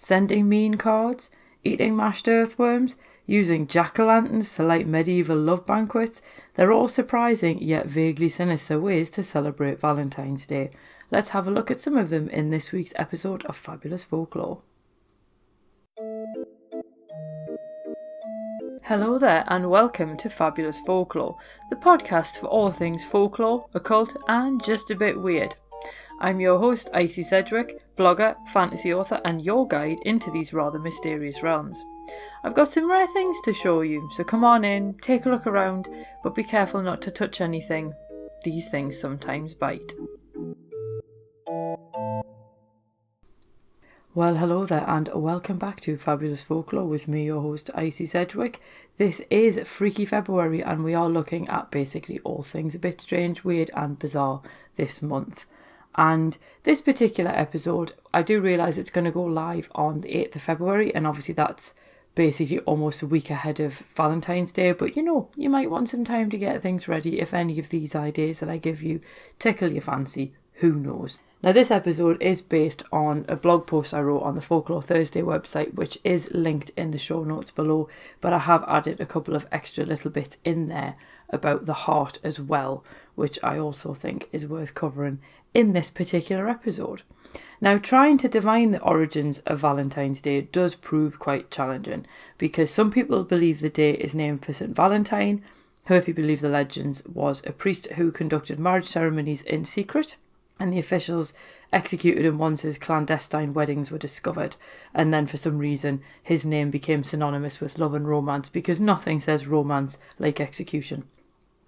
sending mean cards, eating mashed earthworms, using jack-o'-lanterns to light medieval love banquets. They're all surprising yet vaguely sinister ways to celebrate Valentine's Day. Let's have a look at some of them in this week's episode of Fabulous Folklore. Hello there and welcome to Fabulous Folklore, the podcast for all things folklore, occult and just a bit weird. I'm your host Icy Sedgwick, blogger, fantasy author and your guide into these rather mysterious realms. I've got some rare things to show you, so come on in, take a look around, but be careful not to touch anything. These things sometimes bite. Well, hello there and welcome back to Fabulous Folklore with me, your host Icy Sedgwick. This is Freaky February and we are looking at basically all things a bit strange, weird and bizarre this month. And this particular episode, I do realise it's going to go live on the 8th of February and obviously that's basically almost a week ahead of Valentine's Day, but you might want some time to get things ready if any of these ideas that I give you tickle your fancy, who knows. Now this episode is based on a blog post I wrote on the Folklore Thursday website, which is linked in the show notes below, but I have added a couple of extra little bits in there about the heart as well, which I also think is worth covering in this particular episode. Now, trying to divine the origins of Valentine's Day does prove quite challenging, because some people believe the day is named for St. Valentine, who, if you believe the legends, was a priest who conducted marriage ceremonies in secret, and the officials executed him once his clandestine weddings were discovered, and then for some reason his name became synonymous with love and romance, because nothing says romance like execution.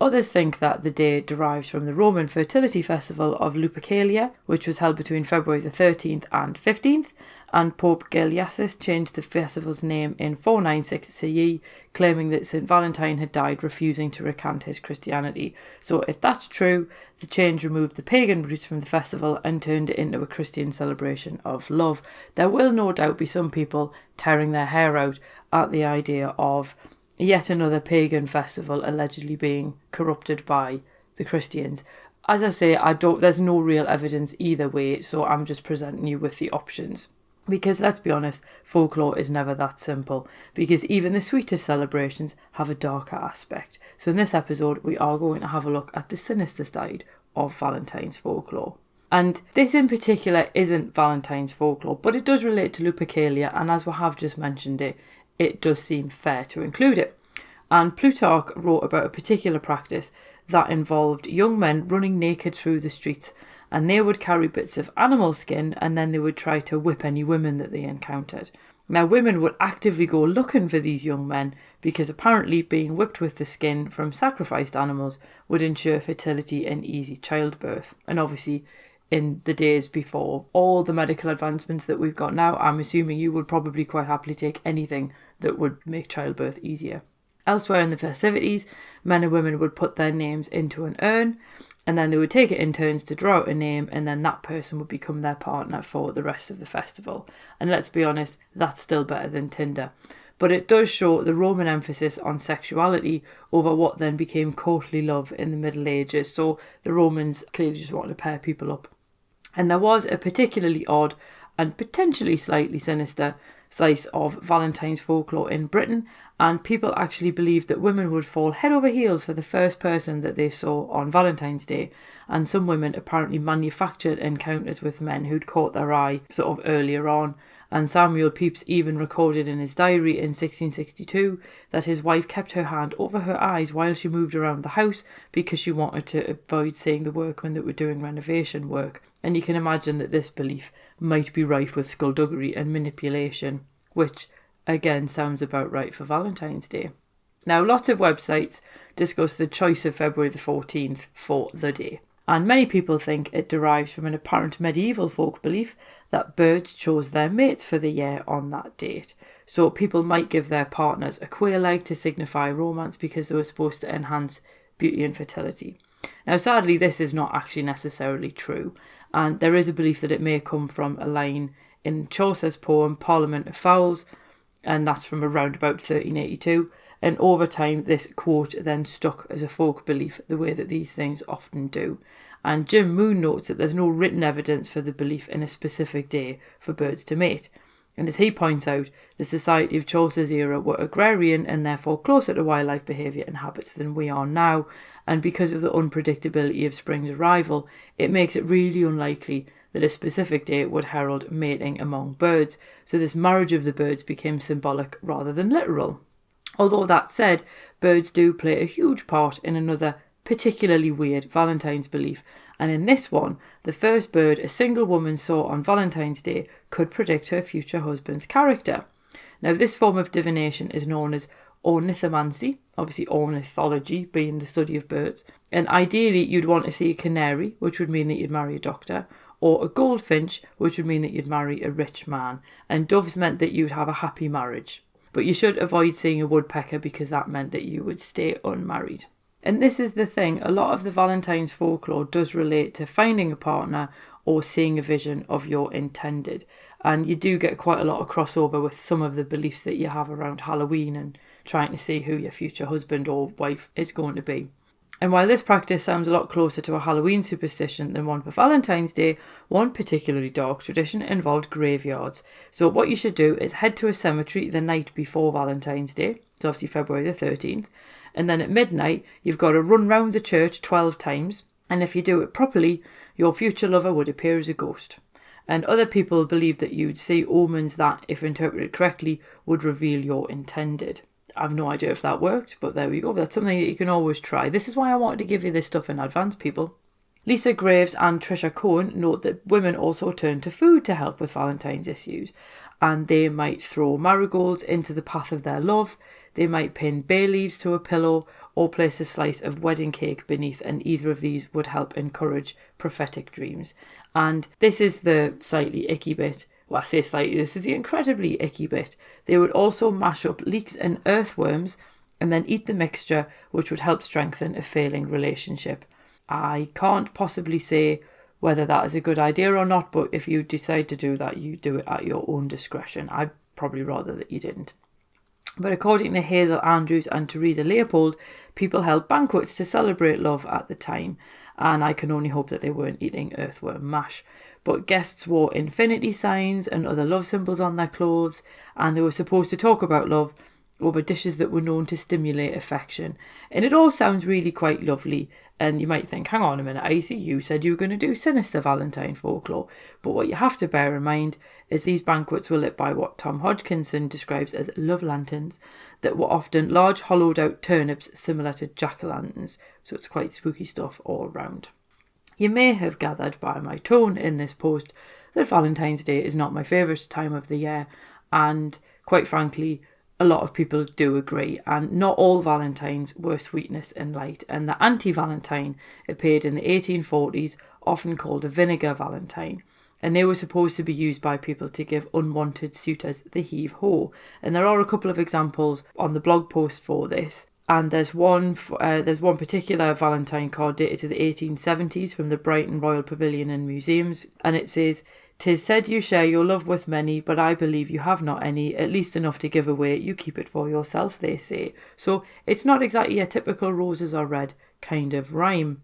Others think that the day derives from the Roman fertility festival of Lupercalia, which was held between February the 13th and 15th, and Pope Gelasius changed the festival's name in 496 CE, claiming that St. Valentine had died refusing to recant his Christianity. So if that's true, the change removed the pagan roots from the festival and turned it into a Christian celebration of love. There will no doubt be some people tearing their hair out at the idea of yet another pagan festival allegedly being corrupted by the Christians. As I say, there's no real evidence either way, so I'm just presenting you with the options. Because let's be honest, folklore is never that simple, because even the sweetest celebrations have a darker aspect. So in this episode, we are going to have a look at the sinister side of Valentine's folklore. And this in particular isn't Valentine's folklore, but it does relate to Lupercalia, and as we have just mentioned it does seem fair to include it. And Plutarch wrote about a particular practice that involved young men running naked through the streets, and they would carry bits of animal skin and then they would try to whip any women that they encountered. Now women would actively go looking for these young men because apparently being whipped with the skin from sacrificed animals would ensure fertility and easy childbirth. And obviously in the days before all the medical advancements that we've got now, I'm assuming you would probably quite happily take anything that would make childbirth easier. Elsewhere in the festivities, men and women would put their names into an urn and then they would take it in turns to draw out a name, and then that person would become their partner for the rest of the festival. And let's be honest, that's still better than Tinder. But it does show the Roman emphasis on sexuality over what then became courtly love in the Middle Ages. So the Romans clearly just wanted to pair people up. And there was a particularly odd and potentially slightly sinister slice of Valentine's folklore in Britain, and people actually believed that women would fall head over heels for the first person that they saw on Valentine's Day, and some women apparently manufactured encounters with men who'd caught their eye sort of earlier on. And Samuel Pepys even recorded in his diary in 1662 that his wife kept her hand over her eyes while she moved around the house because she wanted to avoid seeing the workmen that were doing renovation work. And you can imagine that this belief might be rife with skullduggery and manipulation, which again sounds about right for Valentine's Day. Now, lots of websites discuss the choice of February the 14th for the day. And many people think it derives from an apparent medieval folk belief that birds chose their mates for the year on that date. So people might give their partners a quail egg to signify romance because they were supposed to enhance beauty and fertility. Now, sadly, this is not actually necessarily true, and there is a belief that it may come from a line in Chaucer's poem Parliament of Fowls, and that's from around about 1382. And over time, this quote then stuck as a folk belief, the way that these things often do. And Jim Moon notes that there's no written evidence for the belief in a specific day for birds to mate. And as he points out, the society of Chaucer's era were agrarian and therefore closer to wildlife behaviour and habits than we are now, and because of the unpredictability of spring's arrival, it makes it really unlikely that a specific day would herald mating among birds, so this marriage of the birds became symbolic rather than literal. Although that said, birds do play a huge part in another particularly weird Valentine's belief, and in this one, the first bird a single woman saw on Valentine's Day could predict her future husband's character. Now, this form of divination is known as ornithomancy, obviously ornithology being the study of birds, and ideally you'd want to see a canary, which would mean that you'd marry a doctor, or a goldfinch, which would mean that you'd marry a rich man, and doves meant that you'd have a happy marriage. But you should avoid seeing a woodpecker because that meant that you would stay unmarried. And this is the thing, a lot of the Valentine's folklore does relate to finding a partner or seeing a vision of your intended. And you do get quite a lot of crossover with some of the beliefs that you have around Halloween and trying to see who your future husband or wife is going to be. And while this practice sounds a lot closer to a Halloween superstition than one for Valentine's Day, one particularly dark tradition involved graveyards. So what you should do is head to a cemetery the night before Valentine's Day, so obviously February the 13th, and then at midnight you've got to run round the church 12 times, and if you do it properly, your future lover would appear as a ghost. And other people believe that you'd see omens that, if interpreted correctly, would reveal your intended. I've no idea if that worked, but there we go. That's something that you can always try. This is why I wanted to give you this stuff in advance, people. Lisa Graves and Trisha Cohen note that women also turn to food to help with Valentine's issues, and they might throw marigolds into the path of their love, they might pin bay leaves to a pillow, or place a slice of wedding cake beneath, and either of these would help encourage prophetic dreams. And this is the slightly icky bit. Well, I say slightly, this is the incredibly icky bit. They would also mash up leeks and earthworms and then eat the mixture, which would help strengthen a failing relationship. I can't possibly say whether that is a good idea or not, but if you decide to do that, you do it at your own discretion. I'd probably rather that you didn't. But according to Hazel Andrews and Teresa Leopold, people held banquets to celebrate love at the time, and I can only hope that they weren't eating earthworm mash. But guests wore infinity signs and other love symbols on their clothes, and they were supposed to talk about love over dishes that were known to stimulate affection. And it all sounds really quite lovely, and you might think, hang on a minute, Icy, you said you were going to do sinister Valentine folklore. But what you have to bear in mind is these banquets were lit by what Tom Hodgkinson describes as love lanterns, that were often large hollowed out turnips similar to jack-o'-lanterns, so it's quite spooky stuff all round. You may have gathered by my tone in this post that Valentine's Day is not my favourite time of the year, and quite frankly, a lot of people do agree, and not all Valentines were sweetness and light, and the anti-Valentine appeared in the 1840s, often called a vinegar Valentine, and they were supposed to be used by people to give unwanted suitors the heave-ho. And there are a couple of examples on the blog post for this, and there's one particular Valentine card dated to the 1870s from the Brighton Royal Pavilion and Museums, and it says, "'Tis said you share your love with many, but I believe you have not any, at least enough to give away, you keep it for yourself," they say. So it's not exactly a typical roses are red kind of rhyme.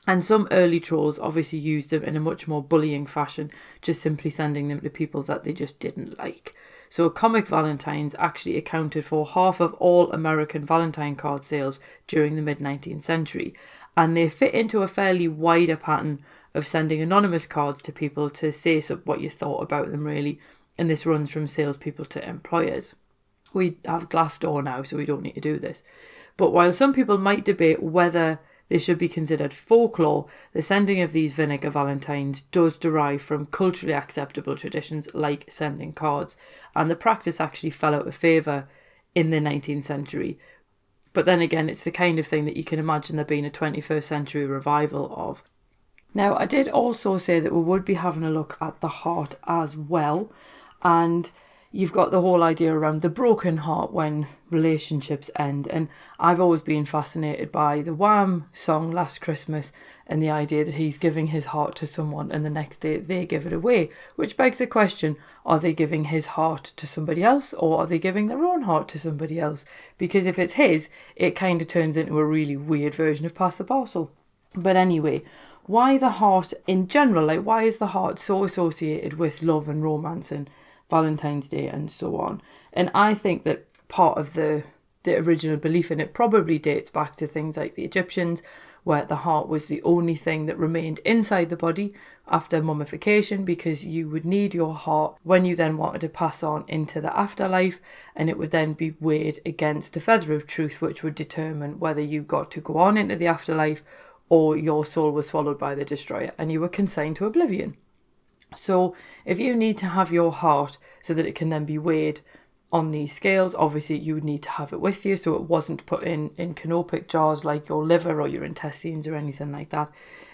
And some early trolls obviously used them in a much more bullying fashion, just simply sending them to people that they just didn't like. So comic Valentines actually accounted for half of all American Valentine card sales during the mid-19th century, and they fit into a fairly wider pattern of sending anonymous cards to people to say what you thought about them, really, and this runs from salespeople to employers. We have Glassdoor now, so we don't need to do this. But while some people might debate whether they should be considered folklore, the sending of these vinegar Valentines does derive from culturally acceptable traditions like sending cards, and the practice actually fell out of favour in the 19th century. But then again, it's the kind of thing that you can imagine there being a 21st century revival of. Now, I did also say that we would be having a look at the heart as well, and you've got the whole idea around the broken heart when relationships end, and I've always been fascinated by the Wham song Last Christmas and the idea that he's giving his heart to someone and the next day they give it away, which begs the question, are they giving his heart to somebody else or are they giving their own heart to somebody else? Because if it's his, it kind of turns into a really weird version of Pass the Parcel. But anyway, why the heart in general? Like, why is the heart so associated with love and romance and Valentine's Day and so on. And I think that part of the original belief in it probably dates back to things like the Egyptians, where the heart was the only thing that remained inside the body after mummification, because you would need your heart when you then wanted to pass on into the afterlife, and it would then be weighed against the feather of truth, which would determine whether you got to go on into the afterlife or your soul was swallowed by the destroyer and you were consigned to oblivion. So if you need to have your heart so that it can then be weighed on these scales, obviously you would need to have it with you, so it wasn't put in canopic jars like your liver or your intestines or anything like that.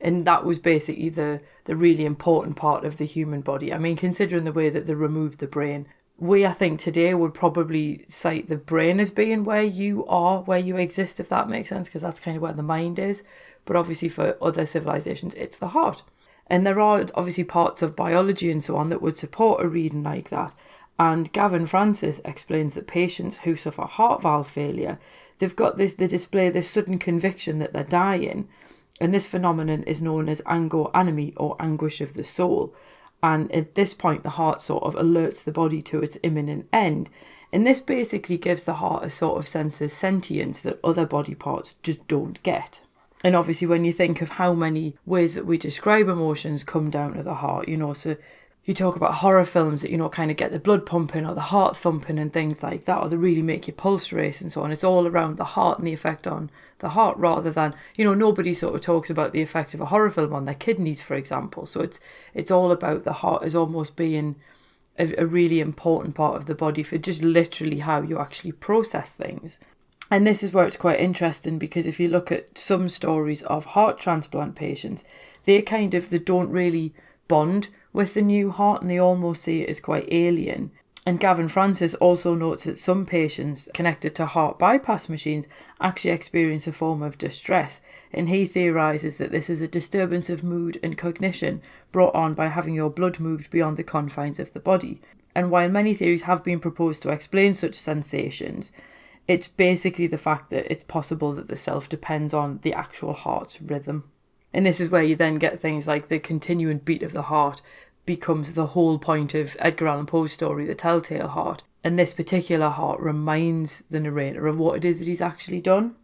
And that was basically the really important part of the human body. I mean, considering the way that they removed the brain, we, I think, today would probably cite the brain as being where you are, where you exist, if that makes sense, because that's kind of where the mind is. But obviously for other civilizations, it's the heart. And there are obviously parts of biology and so on that would support a reading like that. And Gavin Francis explains that patients who suffer heart valve failure, they display this sudden conviction that they're dying. And this phenomenon is known as ango animi, or anguish of the soul. And at this point, the heart sort of alerts the body to its imminent end. And this basically gives the heart a sort of sense of sentience that other body parts just don't get. And obviously, when you think of how many ways that we describe emotions come down to the heart, so you talk about horror films that, kind of get the blood pumping or the heart thumping and things like that, or they really make your pulse race and so on. It's all around the heart and the effect on the heart, rather than, nobody sort of talks about the effect of a horror film on their kidneys, for example. So it's all about the heart as almost being a really important part of the body for just literally how you actually process things. And this is where it's quite interesting, because if you look at some stories of heart transplant patients, they don't really bond with the new heart, and they almost see it as quite alien. And Gavin Francis also notes that some patients connected to heart bypass machines actually experience a form of distress, and he theorises that this is a disturbance of mood and cognition brought on by having your blood moved beyond the confines of the body. And while many theories have been proposed to explain such sensations, it's basically the fact that it's possible that the self depends on the actual heart's rhythm. And this is where you then get things like the continuing beat of the heart becomes the whole point of Edgar Allan Poe's story, The Telltale Heart. And this particular heart reminds the narrator of what it is that he's actually done.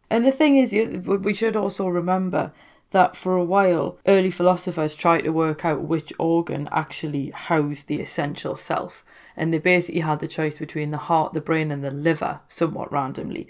And the thing is, we should also remember that for a while, early philosophers tried to work out which organ actually housed the essential self. And they basically had the choice between the heart, the brain and the liver, somewhat randomly.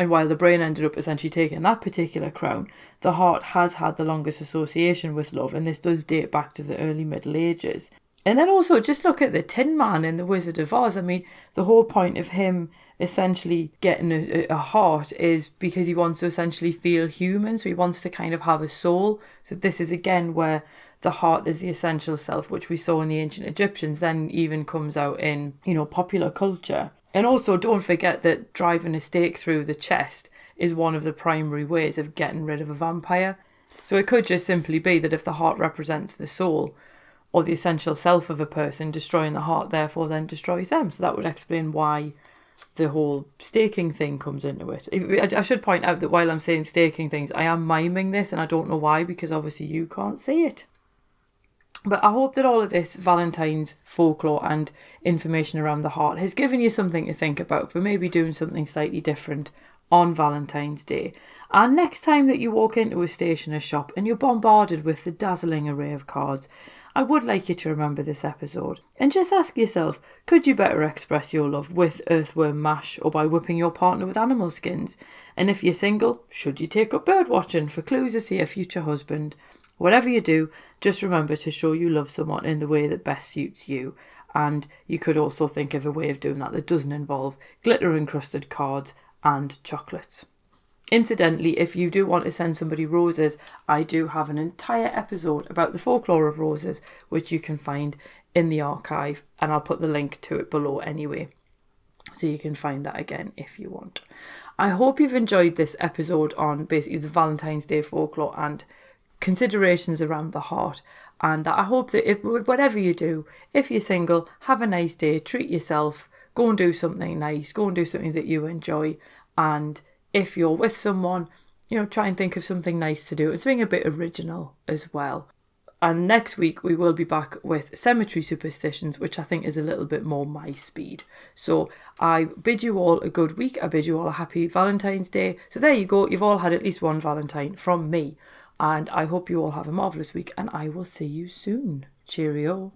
And while the brain ended up essentially taking that particular crown, the heart has had the longest association with love, and this does date back to the early Middle Ages. And then also, just look at the Tin Man in The Wizard of Oz. I mean, the whole point of him essentially getting a heart is because he wants to essentially feel human, so he wants to kind of have a soul. So this is again where the heart is the essential self, which we saw in the ancient Egyptians, then even comes out in, popular culture. And also, don't forget that driving a stake through the chest is one of the primary ways of getting rid of a vampire. So it could just simply be that if the heart represents the soul or the essential self of a person, destroying the heart therefore then destroys them. So that would explain why the whole staking thing comes into it. I should point out that while I'm saying staking things, I am miming this, and I don't know why, because obviously you can't see it. But I hope that all of this Valentine's folklore and information around the heart has given you something to think about for maybe doing something slightly different on Valentine's Day. And next time that you walk into a stationer's shop and you're bombarded with the dazzling array of cards, I would like you to remember this episode and just ask yourself, could you better express your love with earthworm mash or by whipping your partner with animal skins? And if you're single, should you take up bird watching for clues to see a future husband? Whatever you do, just remember to show you love someone in the way that best suits you. And you could also think of a way of doing that doesn't involve glitter-encrusted cards and chocolates. Incidentally, if you do want to send somebody roses, I do have an entire episode about the folklore of roses, which you can find in the archive, and I'll put the link to it below anyway, so you can find that again if you want. I hope you've enjoyed this episode on basically the Valentine's Day folklore and considerations around the heart, and that I hope that whatever you do, if you're single, have a nice day, treat yourself, go and do something nice, go and do something that you enjoy, and if you're with someone, try and think of something nice to do. It's being a bit original as well. And next week we will be back with cemetery superstitions, which I think is a little bit more my speed. So I bid you all a good week. I bid you all a happy Valentine's Day. So there you go. You've all had at least one Valentine from me. And I hope you all have a marvellous week, and I will see you soon. Cheerio.